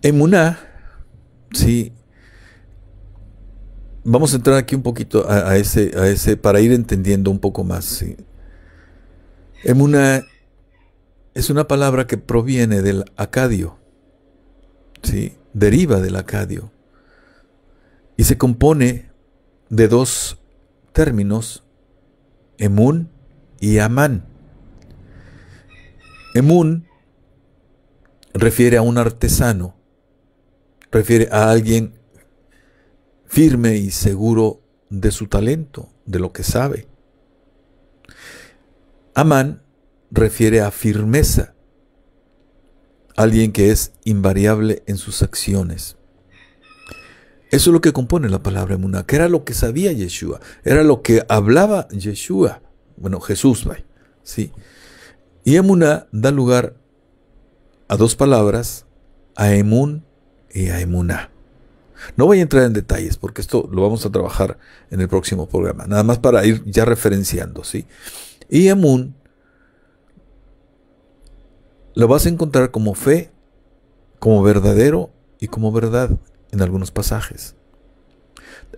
emuná, ¿sí? vamos a entrar aquí un poquito a ese, para ir entendiendo un poco más. ¿Sí? Emuná es una palabra que proviene del acadio, ¿sí? Deriva del acadio, y se compone de dos términos, emun y amán. Emun refiere a un artesano, refiere a alguien firme y seguro de su talento, de lo que sabe. Amán refiere a firmeza, alguien que es invariable en sus acciones. Eso es lo que compone la palabra emuná, que era lo que sabía Yeshua, era lo que hablaba Yeshua, bueno, Jesús, ¿sí? Y emuná da lugar a dos palabras, a emun y a emuná. No voy a entrar en detalles porque esto lo vamos a trabajar en el próximo programa, nada más para ir ya referenciando, ¿sí? Y emun lo vas a encontrar como fe, como verdadero y como verdad en algunos pasajes.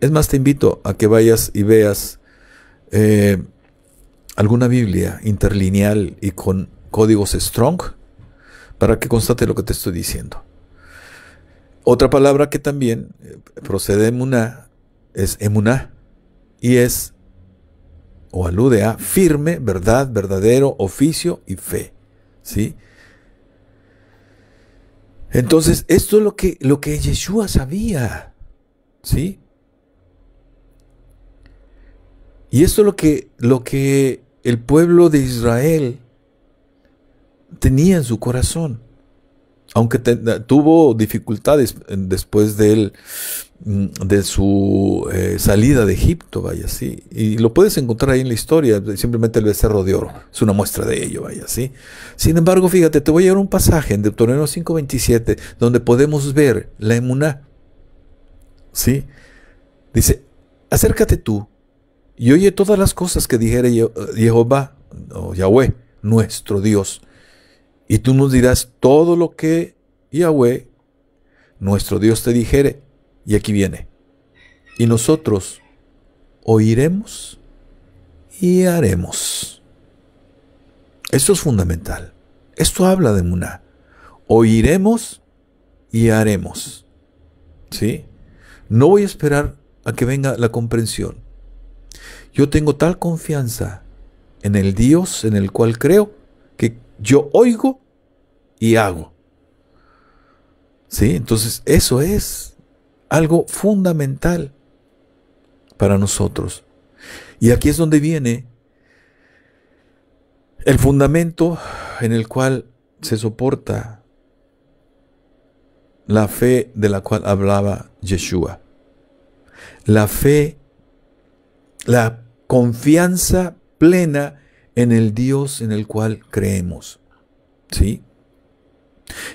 Es más, te invito a que vayas y veas alguna Biblia interlineal y con códigos Strong para que constate lo que te estoy diciendo. Otra palabra que también procede de emuná es emuná y es o alude a firme, verdad, verdadero, oficio y fe, ¿sí? Entonces, esto es lo que Yeshua sabía, ¿sí? Y esto es lo que el pueblo de Israel tenía en su corazón. Aunque tuvo dificultades después de su salida de Egipto, vaya, ¿sí? Y lo puedes encontrar ahí en la historia, simplemente el becerro de oro, es una muestra de ello, vaya, ¿sí? Sin embargo, fíjate, te voy a llevar un pasaje en Deuteronomio 5:27, donde podemos ver la emuná, ¿sí? Dice, acércate tú y oye todas las cosas que dijere Jehová, o Yahweh, nuestro Dios, y tú nos dirás todo lo que Yahweh, nuestro Dios, te dijere. Y aquí viene. Y nosotros oiremos y haremos. Esto es fundamental. Esto habla de emuná. Oiremos y haremos. ¿Sí? No voy a esperar a que venga la comprensión. Yo tengo tal confianza en el Dios en el cual creo que yo oigo y hago. ¿Sí? Entonces, eso es algo fundamental para nosotros. Y aquí es donde viene el fundamento en el cual se soporta la fe de la cual hablaba Yeshua. La fe, la confianza plena en el Dios en el cual creemos. ¿Sí?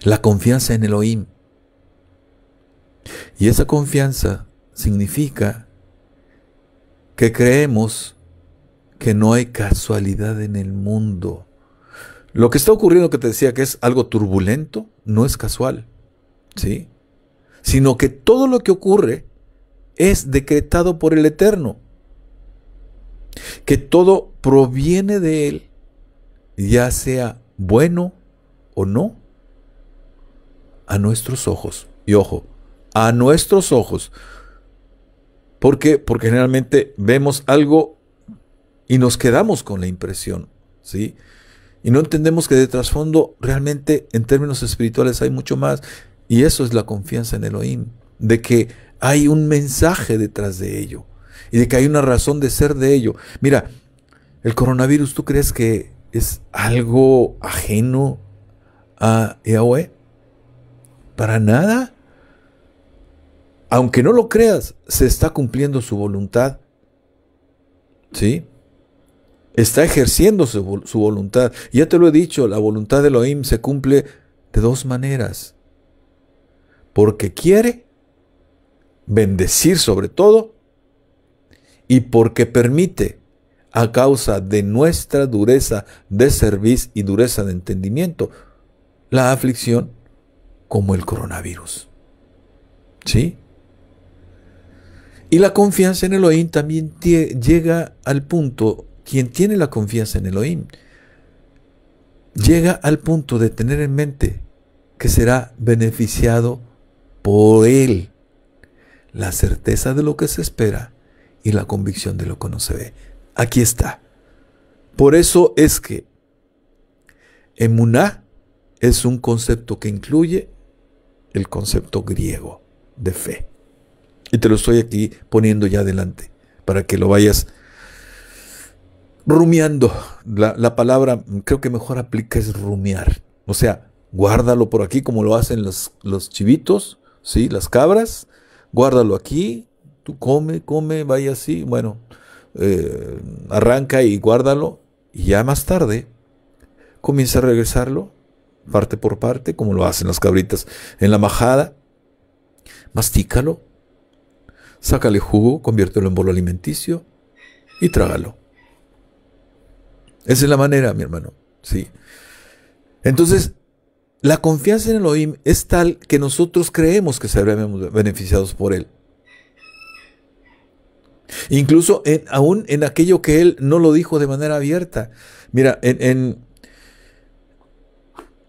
La confianza en Elohim. Y esa confianza significa que creemos que no hay casualidad en el mundo. Lo que está ocurriendo, que te decía que es algo turbulento, no es casual, ¿sí? Sino que todo lo que ocurre es decretado por el Eterno. Que todo proviene de Él, ya sea bueno o no, a nuestros ojos. Y ojo, a nuestros ojos. ¿Por qué? Porque generalmente vemos algo y nos quedamos con la impresión, ¿sí? Y no entendemos que de trasfondo realmente en términos espirituales hay mucho más. Y eso es la confianza en Elohim, de que hay un mensaje detrás de ello y de que hay una razón de ser de ello. Mira, el coronavirus, ¿tú crees que es algo ajeno a Yahweh? Para nada. Aunque no lo creas, se está cumpliendo su voluntad. ¿Sí? Está ejerciendo su voluntad. Ya te lo he dicho, la voluntad de Elohim se cumple de dos maneras. Porque quiere bendecir sobre todo y porque permite, a causa de nuestra dureza de cerviz y dureza de entendimiento, la aflicción como el coronavirus. ¿Sí? Y la confianza en Elohim también llega al punto, quien tiene la confianza en Elohim, llega al punto de tener en mente que será beneficiado por Él. La certeza de lo que se espera y la convicción de lo que no se ve. Aquí está. Por eso es que emuná es un concepto que incluye el concepto griego de fe. Y te lo estoy aquí poniendo ya adelante para que lo vayas rumiando. La palabra creo que mejor aplica es rumiar. O sea, guárdalo por aquí como lo hacen los chivitos, ¿sí? Las cabras. Guárdalo aquí, tú come, vaya así, bueno, arranca y guárdalo. Y ya más tarde comienza a regresarlo parte por parte, como lo hacen las cabritas en la majada. Mastícalo, sácale jugo, conviértelo en bolo alimenticio y trágalo. Esa es la manera, mi hermano, sí. Entonces, la confianza en Elohim es tal que nosotros creemos que seremos beneficiados por Él. Incluso aún en aquello que Él no lo dijo de manera abierta. Mira, en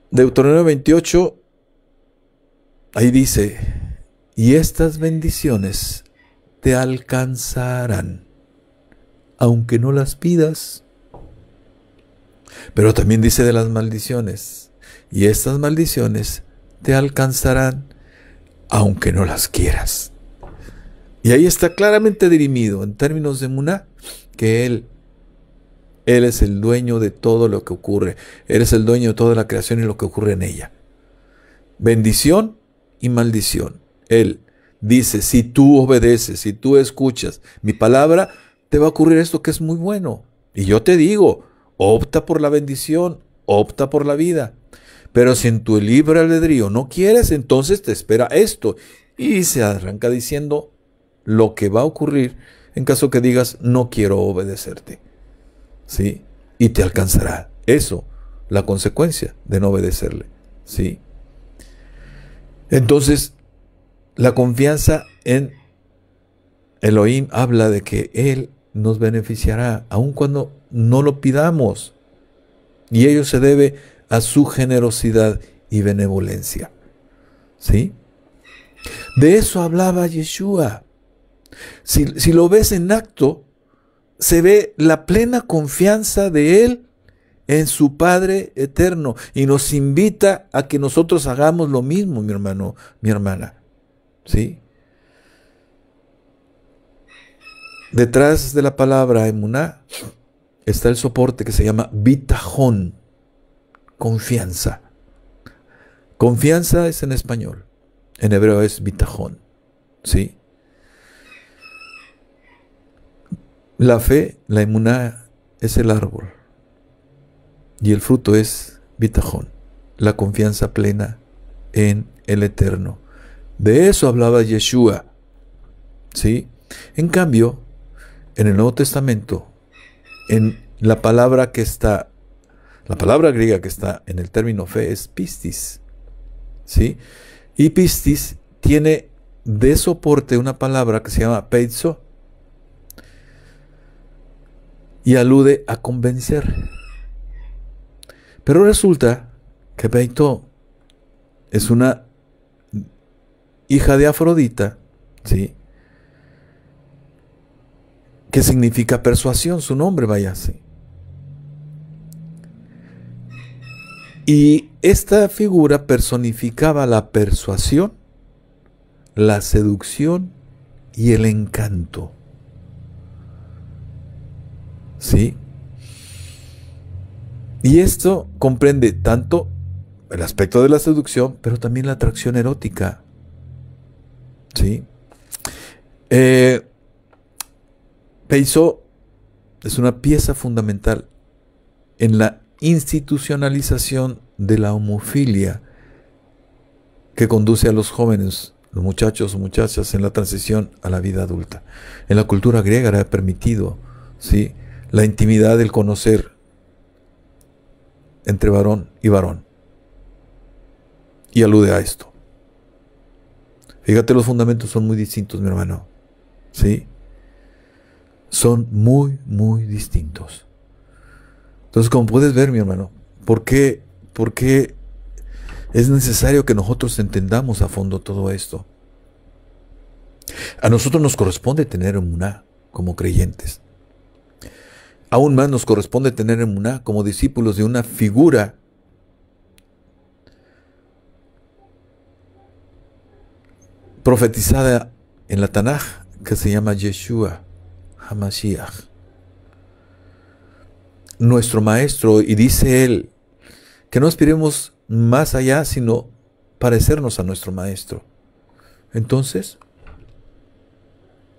Deuteronomio 28, ahí dice, y estas bendiciones te alcanzarán, aunque no las pidas. Pero también dice de las maldiciones, y estas maldiciones te alcanzarán, aunque no las quieras. Y ahí está claramente dirimido, en términos de emuná, que Él es el dueño de todo lo que ocurre. Él es el dueño de toda la creación y lo que ocurre en ella. Bendición y maldición. Él dice, si tú obedeces, si tú escuchas mi palabra, te va a ocurrir esto que es muy bueno. Y yo te digo, opta por la bendición, opta por la vida. Pero si en tu libre albedrío no quieres, entonces te espera esto. Y se arranca diciendo lo que va a ocurrir en caso que digas, no quiero obedecerte. ¿Sí? Y te alcanzará eso, la consecuencia de no obedecerle. ¿Sí? Entonces, la confianza en Elohim habla de que Él nos beneficiará, aun cuando no lo pidamos. Y ello se debe a su generosidad y benevolencia. ¿Sí? De eso hablaba Yeshua. Si lo ves en acto, se ve la plena confianza de Él en su Padre eterno. Y nos invita a que nosotros hagamos lo mismo, mi hermano, mi hermana. ¿Sí? Detrás de la palabra emuná está el soporte que se llama bitajón, confianza. Confianza es en español, en hebreo es bitajón, ¿sí? La fe, la emuná, es el árbol y el fruto es bitajón, la confianza plena en el Eterno. De eso hablaba Yeshua, ¿sí? En cambio, en el Nuevo Testamento, en la palabra griega que está en el término fe es pistis, ¿sí? Y pistis tiene de soporte una palabra que se llama peizo y alude a convencer. Pero resulta que Peito es una hija de Afrodita, ¿sí? Que significa persuasión, su nombre, vaya así. Y esta figura personificaba la persuasión, la seducción y el encanto. ¿Sí? Y esto comprende tanto el aspecto de la seducción, pero también la atracción erótica. ¿Sí? Peiso es una pieza fundamental en la institucionalización de la homofilia que conduce a los jóvenes, los muchachos o muchachas en la transición a la vida adulta. En la cultura griega era permitido, ¿sí?, la intimidad del conocer entre varón y varón. Y alude a esto. Fíjate, los fundamentos son muy distintos, mi hermano. ¿sí? Son muy, muy distintos. Entonces, como puedes ver, mi hermano, ¿por qué es necesario que nosotros entendamos a fondo todo esto? A nosotros nos corresponde tener emuná como creyentes. Aún más nos corresponde tener emuná como discípulos de una figura profetizada en la Tanaj que se llama Yeshua HaMashiach, nuestro maestro, y dice él que no aspiremos más allá sino parecernos a nuestro maestro. Entonces,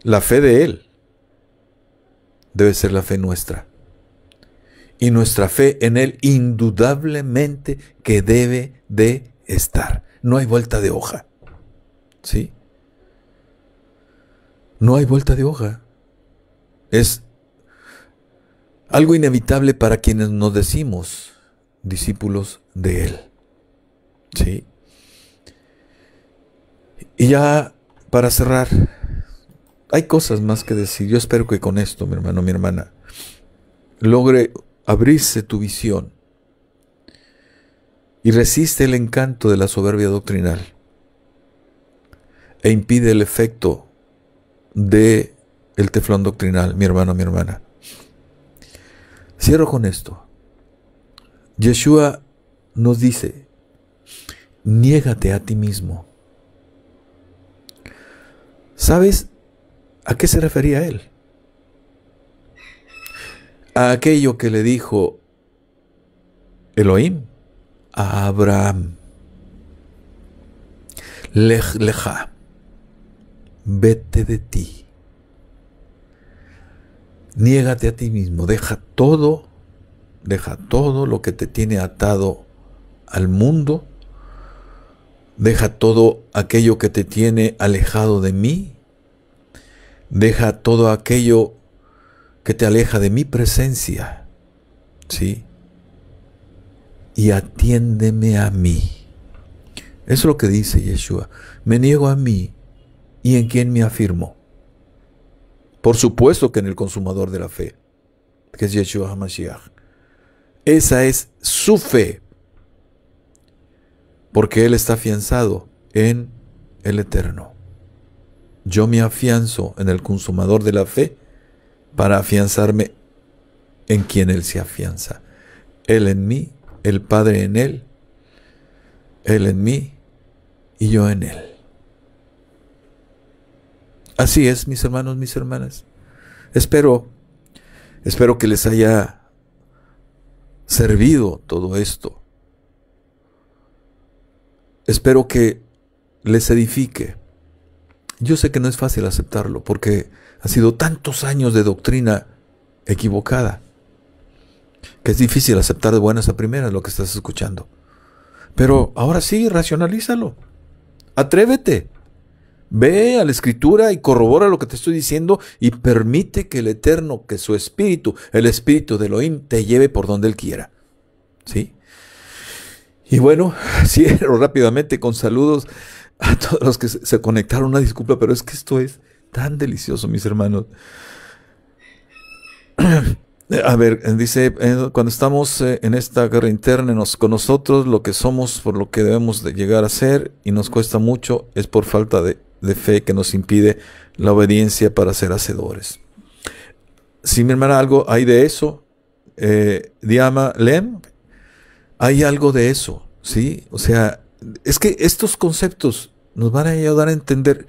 la fe de él debe ser la fe nuestra, y nuestra fe en él indudablemente que debe de estar. No hay vuelta de hoja, ¿sí? No hay vuelta de hoja. Es algo inevitable para quienes nos decimos discípulos de él, ¿sí? Y ya para cerrar, hay cosas más que decir. Yo espero que con esto, mi hermano, mi hermana, logre abrirse tu visión y resiste el encanto de la soberbia doctrinal e impide el efecto de el teflón doctrinal, mi hermano, mi hermana. Cierro con esto. Yeshua nos dice: niégate a ti mismo. ¿Sabes a qué se refería él? A aquello que le dijo Elohim a Abraham: Lech lecha, vete de ti. Niégate a ti mismo, deja todo lo que te tiene atado al mundo, deja todo aquello que te tiene alejado de mí, deja todo aquello que te aleja de mi presencia, ¿sí? Y atiéndeme a mí. Eso es lo que dice Yeshua. Me niego a mí, ¿y en quién me afirmo? Por supuesto que en el consumador de la fe, que es Yeshua HaMashiach. Esa es su fe, porque Él está afianzado en el Eterno. Yo me afianzo en el consumador de la fe para afianzarme en quien Él se afianza. Él en mí, el Padre en Él, Él en mí y yo en Él. Así es, mis hermanos, mis hermanas. Espero que les haya servido todo esto. Espero que les edifique. Yo sé que no es fácil aceptarlo, porque ha sido tantos años de doctrina equivocada, que es difícil aceptar de buenas a primeras lo que estás escuchando. Pero ahora sí, racionalízalo. Atrévete. Ve a la Escritura y corrobora lo que te estoy diciendo y permite que el Eterno, que su Espíritu, el Espíritu de Elohim, te lleve por donde Él quiera. ¿Sí? Y bueno, cierro rápidamente con saludos a todos los que se conectaron. Una disculpa, pero es que esto es tan delicioso, mis hermanos. A ver, dice, cuando estamos en esta guerra interna con nosotros, lo que somos por lo que debemos de llegar a ser y nos cuesta mucho es por falta de fe que nos impide la obediencia para ser hacedores. Sí, mi hermana, algo hay de eso. Diama Lem, hay algo de eso, ¿sí? O sea, es que estos conceptos nos van a ayudar a entender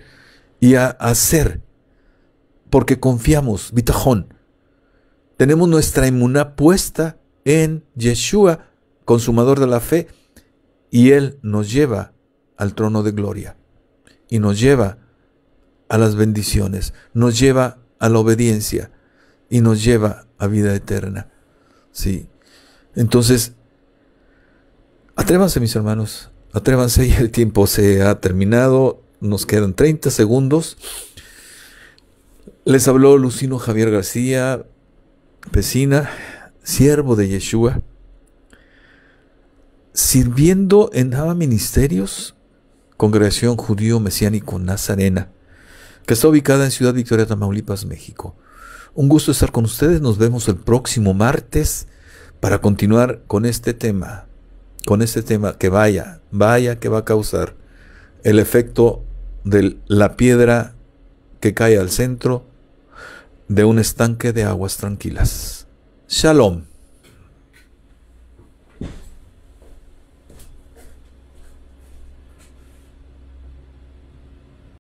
y a hacer, porque confiamos, bitajón. Tenemos nuestra emuná puesta en Yeshua, consumador de la fe, y Él nos lleva al trono de gloria, y nos lleva a las bendiciones, nos lleva a la obediencia, y nos lleva a vida eterna. ¿Sí? Entonces, atrévanse, mis hermanos, atrévanse, y el tiempo se ha terminado, nos quedan 30 segundos. Les habló Lucino Javier García Pesina, siervo de Yeshua, sirviendo en Java Ministerios, Congregación Judío Mesiánico Nazarena, que está ubicada en Ciudad Victoria, Tamaulipas, México. Un gusto estar con ustedes. Nos vemos el próximo martes para continuar con este tema que vaya que va a causar el efecto de la piedra que cae al centro de un estanque de aguas tranquilas. Shalom.